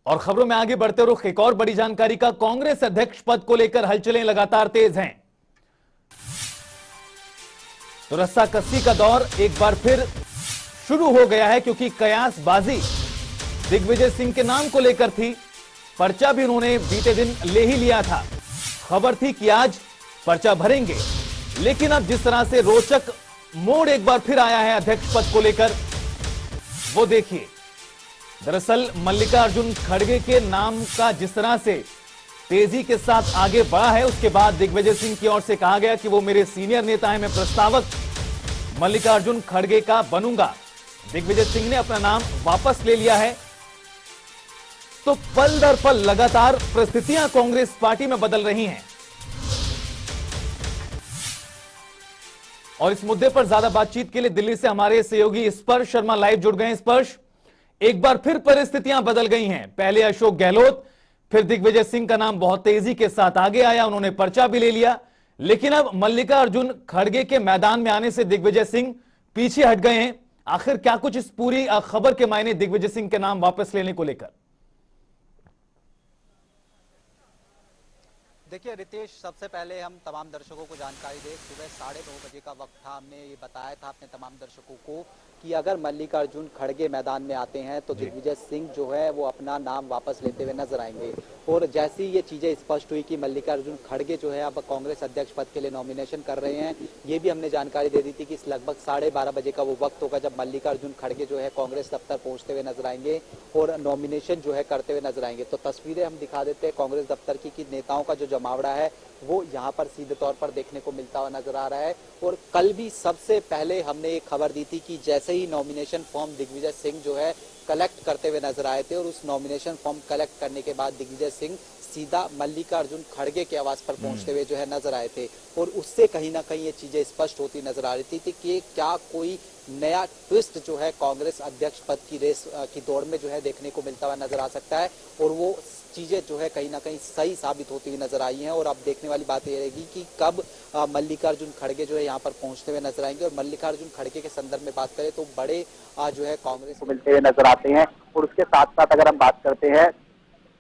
और खबरों में आगे बढ़ते रुख एक और बड़ी जानकारी का। कांग्रेस अध्यक्ष पद को लेकर हलचलें लगातार तेज हैं। तो रस्साकसी का दौर एक बार फिर शुरू हो गया है, क्योंकि कयासबाजी दिग्विजय सिंह के नाम को लेकर थी। पर्चा भी उन्होंने बीते दिन ले ही लिया था। खबर थी कि आज पर्चा भरेंगे, लेकिन अब जिस तरह से रोचक मोड़ एक बार फिर आया है अध्यक्ष पद को लेकर, वो देखिए। दरअसल मल्लिकार्जुन खड़गे के नाम का जिस तरह से तेजी के साथ आगे बढ़ा है, उसके बाद दिग्विजय सिंह की ओर से कहा गया कि वो मेरे सीनियर नेता हैं, मैं प्रस्तावक मल्लिकार्जुन खड़गे का बनूंगा। दिग्विजय सिंह ने अपना नाम वापस ले लिया है। तो पल दर पल लगातार परिस्थितियां कांग्रेस पार्टी में बदल रही हैं। और इस मुद्दे पर ज्यादा बातचीत के लिए दिल्ली से हमारे सहयोगी स्पर्श शर्मा लाइव जुड़ गए। स्पर्श, एक बार फिर परिस्थितियां बदल गई हैं। पहले अशोक गहलोत, फिर दिग्विजय सिंह का नाम बहुत तेजी के साथ आगे आया, उन्होंने पर्चा भी ले लिया। लेकिन अब मल्लिकार्जुन खड़गे के मैदान में आने से दिग्विजय सिंह पीछे हट गए हैं। आखिर क्या कुछ इस पूरी खबर के मायने दिग्विजय सिंह के नाम वापस लेने को लेकर? देखिए रितेश, सबसे पहले हम तमाम दर्शकों को जानकारी दें। सुबह 9:30 बजे का वक्त था। हमने ये बताया था अपने तमाम दर्शकों को कि अगर मल्लिकार्जुन खड़गे मैदान में आते हैं तो दिग्विजय सिंह जो है वो अपना नाम वापस लेते हुए नजर आएंगे। और जैसी ये चीजें स्पष्ट हुई कि मल्लिकार्जुन खड़गे जो है अब कांग्रेस अध्यक्ष पद के लिए नॉमिनेशन कर रहे हैं, ये भी हमने जानकारी दे दी थी कि लगभग 12:30 बजे का वो वक्त होगा जब मल्लिकार्जुन खड़गे जो है कांग्रेस दफ्तर पहुंचते हुए नजर आएंगे और नॉमिनेशन जो है करते हुए नजर आएंगे। तो तस्वीरें हम दिखा देते हैं कांग्रेस दफ्तर की कि नेताओं का जो जमावड़ा है वो यहाँ पर सीधे तौर पर देखने को मिलता हुआ नजर आ रहा है। और कल भी सबसे पहले हमने एक खबर दी थी कि जैसे ही नॉमिनेशन फॉर्म दिग्विजय सिंह जो है कलेक्ट करते हुए नजर आए थे और उस नॉमिनेशन फॉर्म कलेक्ट करने के बाद दिग्विजय सिंह सीधा मल्लिकार्जुन खड़गे के आवास पर पहुंचते हुए जो है नजर आए थे। और उससे कहीं ना कहीं ये चीजें स्पष्ट होती नजर आ रही थी कि क्या कोई नया ट्विस्ट जो है कांग्रेस अध्यक्ष पद की रेस की दौड़ में जो है देखने को मिलता हुआ नजर आ सकता है। और वो चीजें जो है कहीं ना कहीं सही साबित होती हुई नजर आई हैं। और अब देखने वाली बात ये रहेगी कि कब मल्लिकार्जुन खड़गे जो है यहाँ पर पहुंचते हुए नजर आएंगे। और मल्लिकार्जुन खड़गे के संदर्भ में बात करें तो बड़े जो है कांग्रेस को मिलते हुए नजर आते हैं। और उसके साथ साथ अगर हम बात करते हैं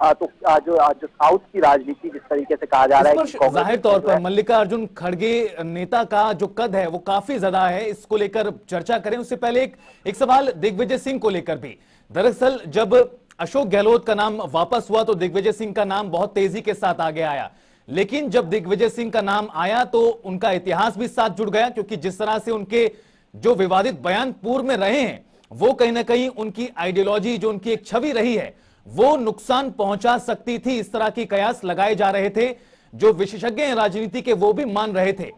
तो जो साउथ की राजनीति जिस तरीके से कहा जा रहा है कि जाहिर तौर पर मल्लिकार्जुन खड़गे नेता का जो कद है वो काफी ज्यादा है। इसको लेकर चर्चा करें उससे पहले एक सवाल दिग्विजय सिंह को लेकर भी। दरअसल जब अशोक गहलोत का नाम वापस हुआ तो दिग्विजय सिंह का नाम बहुत तेजी के साथ आगे आया, लेकिन जब दिग्विजय सिंह का नाम आया तो उनका इतिहास भी साथ जुड़ गया, क्योंकि जिस तरह से उनके जो विवादित बयान पूर्व में रहे हैं वो कहीं ना कहीं उनकी आइडियोलॉजी, जो उनकी एक छवि रही है, वो नुकसान पहुंचा सकती थी। इस तरह की कयास लगाए जा रहे थे, जो विशेषज्ञ हैं राजनीति के वो भी मान रहे थे।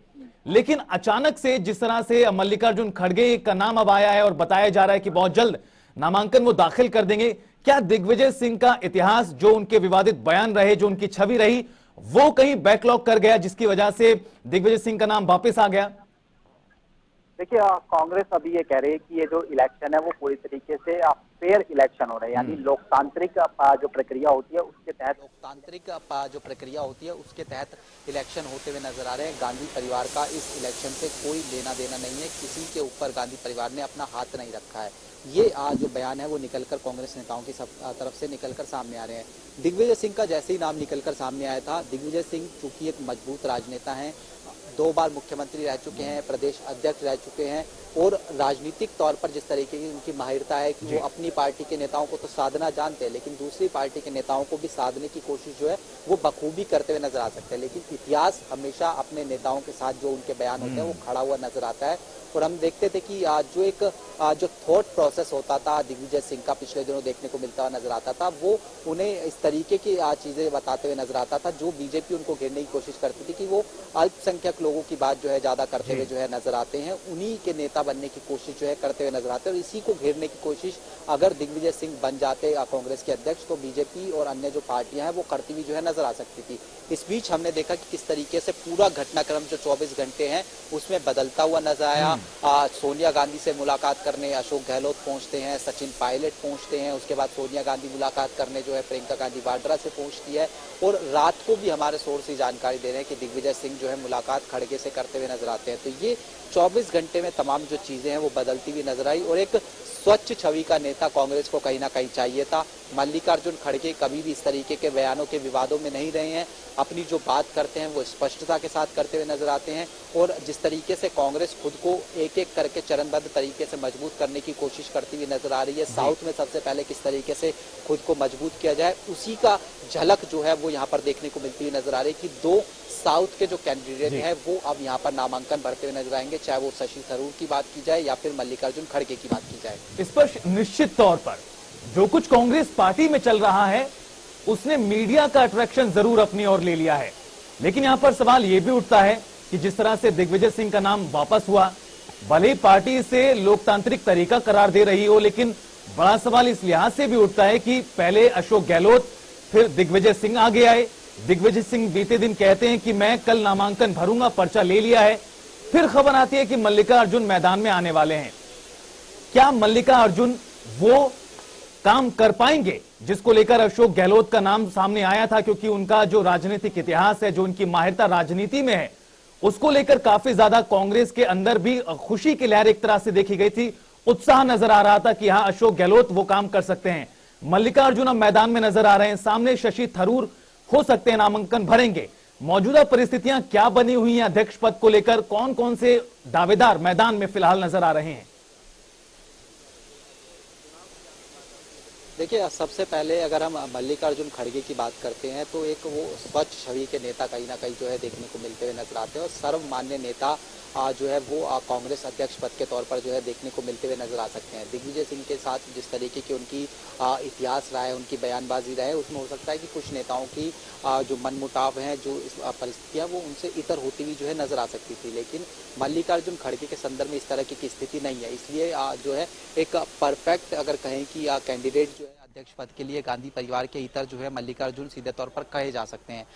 लेकिन अचानक से जिस तरह से मल्लिकार्जुन खड़गे का नाम अब आया है और बताया जा रहा है कि बहुत जल्द नामांकन वो दाखिल कर देंगे, क्या दिग्विजय सिंह का इतिहास, जो उनके विवादित बयान रहे, जो उनकी छवि रही, वो कहीं बैकलॉग कर गया जिसकी वजह से दिग्विजय सिंह का नाम वापस आ गया? देखिए कांग्रेस अभी ये कह रही है कि ये जो इलेक्शन है वो पूरी तरीके से फेयर इलेक्शन हो रहा है, यानी लोकतांत्रिक जो प्रक्रिया होती है उसके तहत इलेक्शन होते हुए नजर आ रहे हैं। गांधी परिवार का इस इलेक्शन से कोई लेना देना नहीं है, किसी के ऊपर गांधी परिवार ने अपना हाथ नहीं रखा है। ये आज जो बयान है वो निकलकर कांग्रेस नेताओं की तरफ से निकलकर सामने आ रहे हैं। दिग्विजय सिंह का जैसे ही नाम निकलकर सामने आया था, दिग्विजय सिंह चूंकि एक मजबूत राजनेता हैं, 2 बार मुख्यमंत्री रह चुके हैं, प्रदेश अध्यक्ष रह चुके हैं और राजनीतिक तौर पर जिस तरीके की उनकी माहिरता है कि वो अपनी पार्टी के नेताओं को तो साधना जानते हैं, लेकिन दूसरी पार्टी के नेताओं को भी साधने की कोशिश जो है वो बखूबी करते हुए नजर आ सकते हैं। लेकिन इतिहास हमेशा अपने नेताओं के साथ जो उनके बयान होते हैं वो खड़ा हुआ नजर आता है। और हम देखते थे कि जो थॉट प्रोसेस होता था दिग्विजय सिंह का पिछले दिनों देखने को मिलता हुआ नजर आता था, वो उन्हें इस तरीके की चीजें बताते हुए नजर आता था जो बीजेपी उनको घेरने की कोशिश करती थी कि वो अल्पसंख्यक लोगों की बात जो है ज्यादा करते हुए जो है नजर आते हैं, उन्हीं के नेता बनने की कोशिश जो है करते हुए नजर आते हैं। और इसी को घेरने की कोशिश अगर दिग्विजय सिंह बन जाते कांग्रेस के अध्यक्ष तो बीजेपी और अन्य जो पार्टियां हैं वो करती हुई जो है नजर आ सकती थी। इस बीच हमने देखा कि किस तरीके से पूरा घटनाक्रम जो 24 घंटे हैं उसमें बदलता हुआ नजर आया। सोनिया गांधी से मुलाकात करने अशोक गहलोत पहुंचते हैं, सचिन पायलट पहुंचते हैं, उसके बाद सोनिया गांधी मुलाकात करने जो है प्रियंका गांधी वाड्रा से पहुंचती है। और रात को भी हमारे सोर्स ही जानकारी दे रहे हैं कि दिग्विजय सिंह जो है मुलाकात खड़गे से करते हुए नजर आते हैं। तो ये 24 घंटे में तमाम जो चीजें हैं वो बदलती हुई नजर आई और एक स्वच्छ छवि का नेता कांग्रेस को कहीं ना कहीं चाहिए था। मल्लिकार्जुन खड़गे कभी भी इस तरीके के बयानों के विवादों में नहीं रहे हैं। अपनी जो बात करते हैं वो स्पष्टता के साथ करते हुए नजर आते हैं और जिस तरीके से कांग्रेस खुद को एक एक करके चरणबद्ध तरीके से मजबूत करने की कोशिश करती हुई नजर आ रही है। साउथ में सबसे पहले किस तरीके से खुद को मजबूत किया जाए उसी का झलक जो है वो यहाँ पर देखने को मिलती हुई नजर आ रही है कि दो साउथ के जो कैंडिडेट हैं वो अब यहाँ पर नामांकन भरते हुए नजर आएंगे, चाहे वो शशि थरूर की बात की जाए या फिर मल्लिकार्जुन खड़गे की बात की जाए। इस पर निश्चित तौर पर जो कुछ कांग्रेस पार्टी में चल रहा है उसने मीडिया का अट्रैक्शन जरूर अपनी ओर ले लिया है, लेकिन यहां पर सवाल यह भी उठता है कि जिस तरह से दिग्विजय सिंह का नाम वापस हुआ, भले ही पार्टी इसे लोकतांत्रिक तरीका करार दे रही हो, लेकिन बड़ा सवाल इस लिहाज से भी उठता है कि पहले अशोक गहलोत फिर दिग्विजय सिंह आगे आए। दिग्विजय सिंह बीते दिन कहते हैं कि मैं कल नामांकन भरूंगा, पर्चा ले लिया है। फिर खबर आती है कि मल्लिकार्जुन मैदान में आने वाले हैं। क्या मल्लिकार्जुन वो काम कर पाएंगे जिसको लेकर अशोक गहलोत का नाम सामने आया था? क्योंकि उनका जो राजनीतिक इतिहास है, जो उनकी माहिरता राजनीति में है, उसको लेकर काफी ज्यादा कांग्रेस के अंदर भी खुशी की लहर एक तरह से देखी गई थी। उत्साह नजर आ रहा था कि हाँ, अशोक गहलोत वो काम कर सकते हैं। मल्लिकार्जुन अब मैदान में नजर आ रहे हैं, सामने शशि थरूर हो सकते हैं नामांकन भरेंगे। मौजूदा परिस्थितियां क्या बनी हुई हैं अध्यक्ष पद को लेकर? कौन कौन से दावेदार मैदान में फिलहाल नजर आ रहे हैं? देखिए, सबसे पहले अगर हम मल्लिकार्जुन खड़गे की बात करते हैं तो एक वो स्वच्छ छवि के नेता कहीं ना कहीं जो है देखने को मिलते हुए नजर आते हैं और सर्वमान्य नेता जो है वो कांग्रेस अध्यक्ष पद के तौर पर जो है देखने को मिलते हुए नजर आ सकते हैं। दिग्विजय सिंह के साथ जिस तरीके की उनकी इतिहास रहा है, उनकी बयानबाजी रहा है, उसमें हो सकता है कि कुछ नेताओं की जो मनमुटाव हैं, जो परिस्थितियां वो उनसे इतर होती हुई जो है नजर आ सकती थी, लेकिन मल्लिकार्जुन खड़गे के संदर्भ में इस तरह की स्थिति नहीं है। इसलिए जो है एक परफेक्ट अगर कहें कि कैंडिडेट जो है अध्यक्ष पद के लिए गांधी परिवार के इतर जो है मल्लिकार्जुन सीधे तौर पर कहे जा सकते हैं।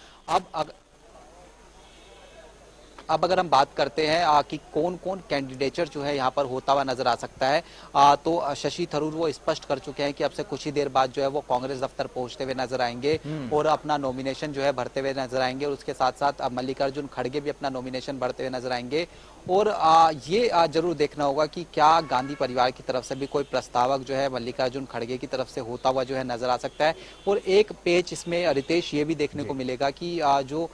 अब अगर हम बात करते हैं कि कौन कौन कैंडिडेचर जो है यहाँ पर होता हुआ नजर आ सकता है, तो शशि थरूर वो स्पष्ट कर चुके हैं कि अब से कुछ ही देर बाद जो है वो कांग्रेस दफ्तर पहुंचते हुए नजर आएंगे और अपना नॉमिनेशन जो है भरते हुए नजर आएंगे और उसके साथ साथ मल्लिकार्जुन खड़गे भी अपना नॉमिनेशन भरते हुए नजर आएंगे। और ये जरूर देखना होगा कि क्या गांधी परिवार की तरफ से भी कोई प्रस्तावक जो है मल्लिकार्जुन खड़गे की तरफ से होता हुआ जो है नजर आ सकता है। और एक पेच इसमें रितेश ये भी देखने को मिलेगा कि जो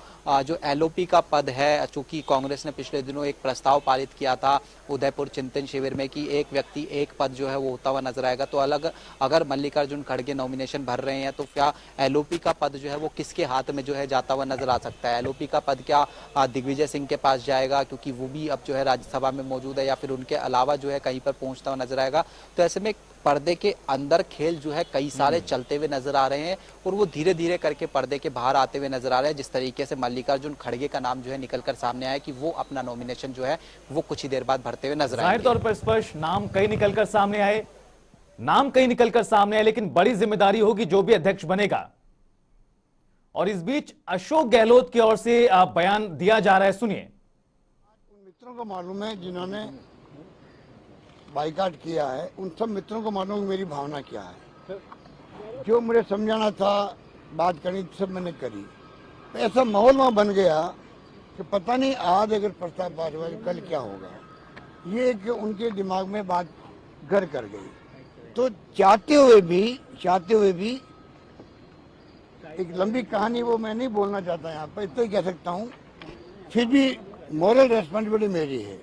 एलओपी का पद है, चूंकि कांग्रेस ने पिछले दिनों एक प्रस्ताव पारित किया था उदयपुर चिंतन शिविर में कि एक व्यक्ति एक पद जो है वो होता हुआ नजर आएगा, तो अगर मल्लिकार्जुन खड़गे नॉमिनेशन भर रहे हैं तो क्या एलओपी का पद जो है वो किसके हाथ में जो है जाता हुआ नजर आ सकता है? एलओपी का पद क्या दिग्विजय सिंह के पास जाएगा, क्योंकि वो भी अब जो है राज्यसभा में मौजूद है, या फिर उनके अलावा जो है कहीं पर पहुंचता हुआ नजर आएगा? तो ऐसे में पर्दे के अंदर खेल जो है कई सारे चलते हुए नजर आ रहे हैं और वो धीरे धीरे करके पर्दे के बाहर आते हुए नजर आ रहे हैं। जिस तरीके से मल्लिकार्जुन खड़गे का नाम जो है निकलकर सामने आया कि वो अपना नॉमिनेशन जो है वो कुछ ही देर बाद भरते हुए नजर आए। जाहिर तौर पर स्पष्ट नाम कहीं निकलकर सामने आए, लेकिन बड़ी जिम्मेदारी होगी जो भी अध्यक्ष बनेगा। और इस बीच अशोक गहलोत की ओर से बयान दिया जा रहा है, सुनिए। उन मित्रों को मालूम है जिन्होंने बाइकाट किया है, उन सब मित्रों को मालूम है मेरी भावना क्या है। जो मुझे समझाना था, बात करनी सब मैंने करी। तो ऐसा माहौल वहाँ बन गया कि पता नहीं आज अगर प्रस्ताव पास हुआ तो कल क्या होगा, ये कि उनके दिमाग में बात घर कर गई। तो चाहते हुए भी एक लंबी कहानी वो मैं नहीं बोलना चाहता यहाँ पर, इतना ही कह सकता हूँ। फिर भी मॉरल रेस्पॉन्सिबिलिटी मेरी है,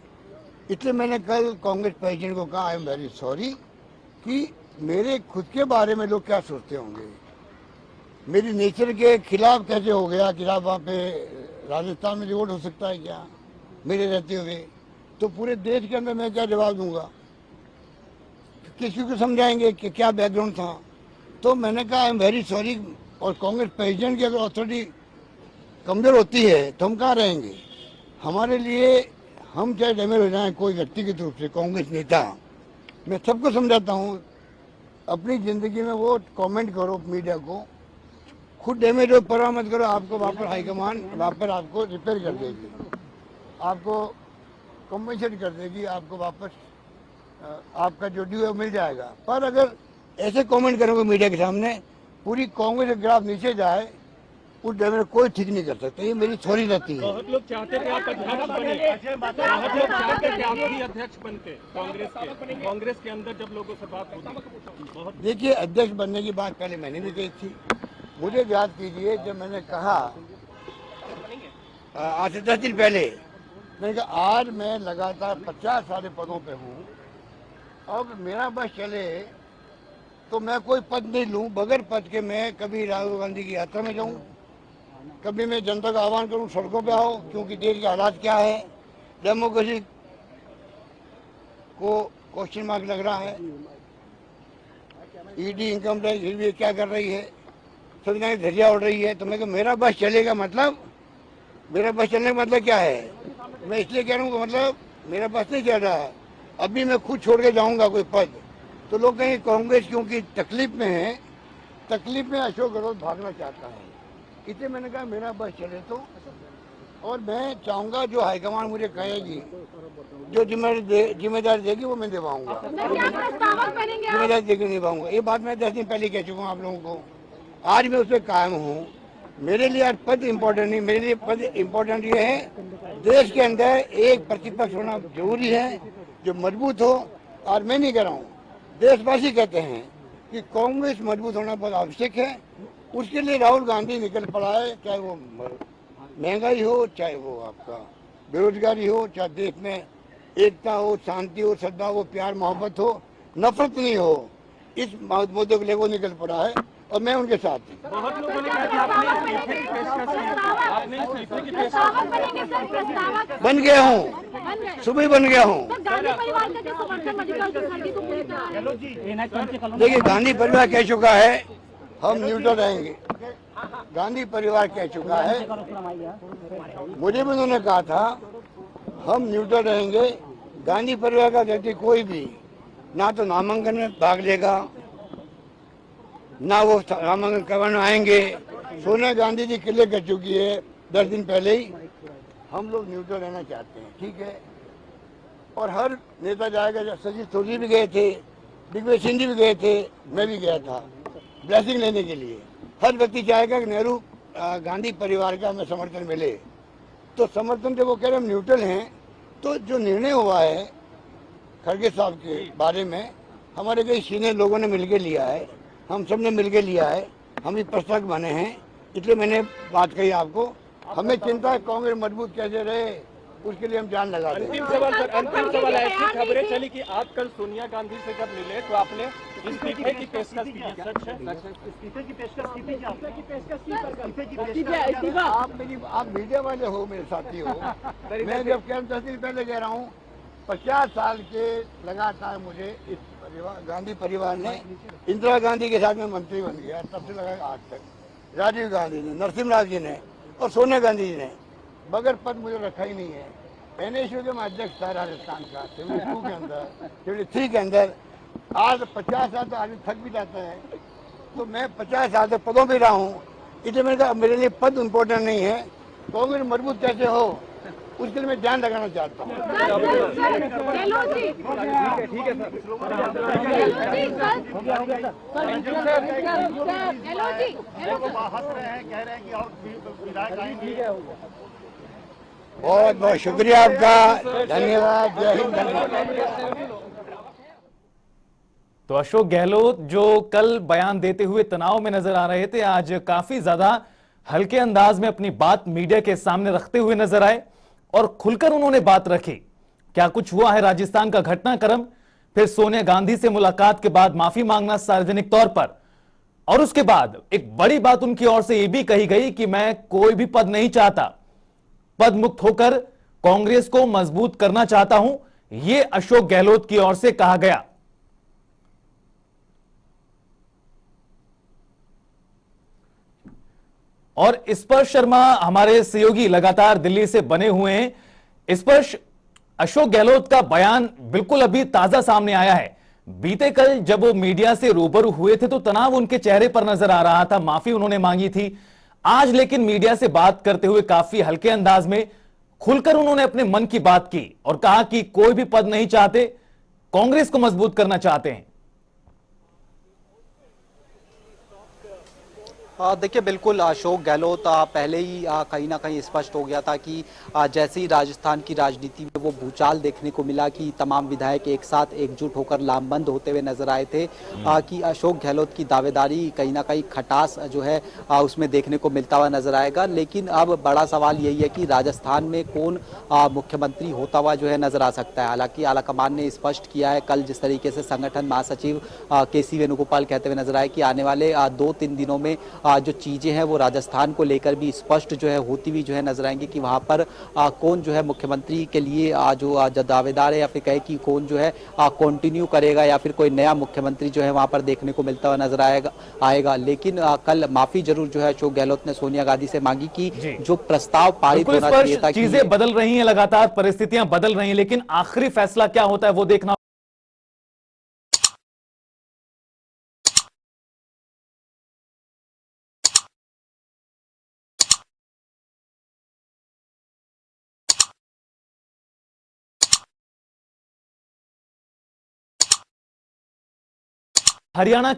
इसलिए मैंने कल कांग्रेस प्रेसिडेंट को कहा आई एम वेरी सॉरी कि मेरे खुद के बारे में लोग क्या सोचते होंगे, मेरी नेचर के खिलाफ कैसे हो गया। खिलाफ वहाँ पे राजस्थान में रिवोल्ट हो सकता है क्या मेरे रहते हुए? तो पूरे देश के अंदर मैं क्या जवाब दूंगा, किसी को समझाएंगे कि क्या बैकग्राउंड था? तो मैंने कहा आई एम वेरी सॉरी। और कांग्रेस प्रेसिडेंट की अगर अथॉरिटी कमजोर होती है तो हम कहाँ रहेंगे? हमारे लिए हम चाहे डैमेज हो जाए कोई व्यक्तिगत रूप से, कांग्रेस नेता, मैं सबको समझाता हूँ अपनी ज़िंदगी में वो कमेंट करो मीडिया को, खुद डैमेज हो परवाह मत करो, आपको वापस हाईकमान वापस आपको रिपेयर कर देगी, आपको कम्पनसेट कर देगी, आपको वापस आपका जो ड्यू है मिल जाएगा। पर अगर ऐसे कमेंट करोगे मीडिया के सामने, पूरी कांग्रेस के ग्राफ नीचे जाए उस ड्राइवर में कोई ठीक नहीं कर सकता, ये मेरी थोड़ी रहती है। बहुत लोग चाहते थे आप अध्यक्ष बने, बहुत लोग चाहते थे आप भी अध्यक्ष बनते कांग्रेस के अंदर जब लोगों से बात होती बहुत। देखिए, अध्यक्ष बनने की बात पहले मैंने भी कही थी। मुझे याद कीजिए, जब मैंने कहा आज से 10 दिन पहले, मैंने कहा आज मैं लगातार 50 सारे पदों पे हूँ, अब मेरा बस चले तो मैं कोई पद नहीं लूं, बगैर पद के मैं कभी राहुल गांधी की यात्रा में जाऊं, कभी मैं जनता का आह्वान करूं सड़कों पे आओ, क्योंकि देश के हालात क्या है, डेमोक्रेसी को क्वेश्चन मार्क लग रहा है, ईडी इनकम टैक्स भी क्या कर रही है, संविधान की धज्जियां उड़ रही है। तो मैं कहा मेरा बस चलेगा मतलब, मेरा बस चलने का मतलब क्या है? मैं इसलिए कह रहा हूँ, मतलब मेरा बस नहीं चल रहा है, अभी मैं खुद छोड़ के जाऊंगा कोई पद तो लोग कहेंगे कांग्रेस क्योंकि तकलीफ में है, तकलीफ में अशोक गहलोत भागना चाहता है, इसलिए मैंने कहा मेरा बस चले तो। और मैं चाहूंगा जो हाईकमान मुझे कहेगी, जो जिम्मेदारी देगी वो मैं निभाऊंगा, जिम्मेदारी देकर निभाऊंगा। ये बात मैं 10 दिन पहले कह चुका हूँ आप लोगों को, आज मैं उस पर कायम हूँ। मेरे लिए आज पद इम्पोर्टेंट नहीं, मेरे लिए पद इम्पोर्टेंट ये है देश के अंदर एक प्रतिपक्ष होना जरूरी है जो मजबूत हो। और मैं नहीं कह रहा हूँ, देशवासी कहते हैं कि कांग्रेस मजबूत होना बहुत आवश्यक है। उसके लिए राहुल गांधी निकल पड़ा है, चाहे वो महंगाई हो, चाहे वो आपका बेरोजगारी हो, चाहे देश में एकता हो, शांति हो, श्रद्धा हो, प्यार मोहब्बत हो, नफरत नहीं हो, इस मुद्दे को लेकर वो निकल पड़ा है और मैं उनके साथ हूँ। बहुत लोगों ने कहा कि आपने इस्तीफे की पेशकश की। बन गया हूँ, सुबह बन गया हूँ। देखिए, गांधी परिवार कह चुका है हम न्यूट्रल रहेंगे, गांधी परिवार कह चुका है, मुझे भी उन्होंने कहा था हम न्यूट्रल रहेंगे। गांधी परिवार का व्यक्ति कोई भी ना तो नामांकन में भाग लेगा, ना वो नामांकन करवाने आएंगे। सोनिया गांधी जी क्लियर कर चुकी है 10 दिन पहले ही, हम लोग न्यूट्रल रहना चाहते हैं, ठीक है। और हर नेता जाएगा, सचिन थोड़ी भी गए थे, दिग्विजय सिंह जी भी गए थे, मैं भी गया था ब्लेसिंग लेने के लिए। हर व्यक्ति चाहेगा कि नेहरू गांधी परिवार का हमें समर्थन मिले। तो समर्थन जब वो कह रहे हम न्यूट्रल हैं, तो जो निर्णय हुआ है खड़गे साहब के बारे में, हमारे कई सीनियर लोगों ने मिलकर लिया है, हम सब ने मिलकर लिया है, हम भी प्रस्तक बने हैं, इसलिए मैंने बात कही आपको। हमें चिंता है कांग्रेस मजबूत कैसे रहे, उसके लिए हम जान लगा दें। अंतिम सवाल ऐसी खबरें चली कि आप कल सोनिया गांधी से जब मिले तो आपने इस्तीफे की पेशकश की, सच है? इस्तीफे की पेशकश की थी, आप मीडिया वाले हो, मेरे साथी हो। मैं जब 10 दिन पहले कह रहा हूँ, 50 साल के लगातार मुझे इस गांधी परिवार ने, इंदिरा गांधी के साथ में मंत्री बन गया, तब से लगा आज तक, राजीव गांधी ने, नरसिम्हा जी ने और सोनिया गांधी जी ने, बगैर पद मुझे रखा ही नहीं है। NSU के मैं अध्यक्ष था राजस्थान का 72 के अंदर, 73 के अंदर। आज 50 साल तो आदमी थक भी जाता है, तो मैं 50 साल तक पदों पे रहा हूँ, इसलिए मैंने कहा मेरे लिए पद इम्पोर्टेंट नहीं है, कांग्रेस मजबूत कैसे हो उसके लिए मैं ध्यान लगाना चाहता हूँ। बहुत बहुत शुक्रिया आपका, धन्यवाद, जय हिंद, धन्यवाद। तो अशोक गहलोत जो कल बयान देते हुए तनाव में नजर आ रहे थे, आज काफी ज्यादा हल्के अंदाज में अपनी बात मीडिया के सामने रखते हुए नजर आए और खुलकर उन्होंने बात रखी। क्या कुछ हुआ है राजस्थान का घटनाक्रम, फिर सोनिया गांधी से मुलाकात के बाद माफी मांगना सार्वजनिक तौर पर, और उसके बाद एक बड़ी बात उनकी ओर से यह भी कही गई कि मैं कोई भी पद नहीं चाहता, पद मुक्त होकर कांग्रेस को मजबूत करना चाहता हूं, यह अशोक गहलोत की ओर से कहा गया। और स्पर्श शर्मा हमारे सहयोगी लगातार दिल्ली से बने हुए हैं। स्पर्श, अशोक गहलोत का बयान बिल्कुल अभी ताजा सामने आया है। बीते कल जब वो मीडिया से रूबरू हुए थे तो तनाव उनके चेहरे पर नजर आ रहा था, माफी उन्होंने मांगी थी। आज लेकिन मीडिया से बात करते हुए काफी हल्के अंदाज में खुलकर उन्होंने अपने मन की बात की और कहा कि कोई भी पद नहीं चाहते, कांग्रेस को मजबूत करना चाहते हैं। देखिए बिल्कुल अशोक गहलोत पहले ही कहीं ना कहीं स्पष्ट हो गया था कि जैसे ही राजस्थान की राजनीति में वो भूचाल देखने को मिला कि तमाम विधायक एक साथ एकजुट होकर लामबंद होते हुए नजर आए थे, कि अशोक गहलोत की दावेदारी कहीं ना कहीं खटास जो है उसमें देखने को मिलता हुआ नजर आएगा। लेकिन अब बड़ा सवाल यही है कि राजस्थान में कौन मुख्यमंत्री होता हुआ जो है नजर आ सकता है। हालांकि आलाकमान ने स्पष्ट किया है, कल जिस तरीके से संगठन महासचिव के.सी. वेणुगोपाल कहते हुए नजर आए कि आने वाले 2-3 दिनों में जो चीजें हैं वो राजस्थान को लेकर भी स्पष्ट जो है होती हुई जो है नजर आएंगी कि वहां पर कौन जो है मुख्यमंत्री के लिए जो दावेदार है, या फिर कहे कि कौन जो है कंटिन्यू करेगा, या फिर कोई नया मुख्यमंत्री जो है वहां पर देखने को मिलता हुआ नजर आएगा। लेकिन कल माफी जरूर जो है अशोक गहलोत ने सोनिया गांधी से मांगी कि जी। जो प्रस्ताव पारित बिल्कुल होना चाहिए स्पष्ट, था कि चीजें बदल रही हैं, लगातार परिस्थितियां बदल रही हैं, लेकिन आखिरी फैसला क्या होता है वो देखना हरियाणा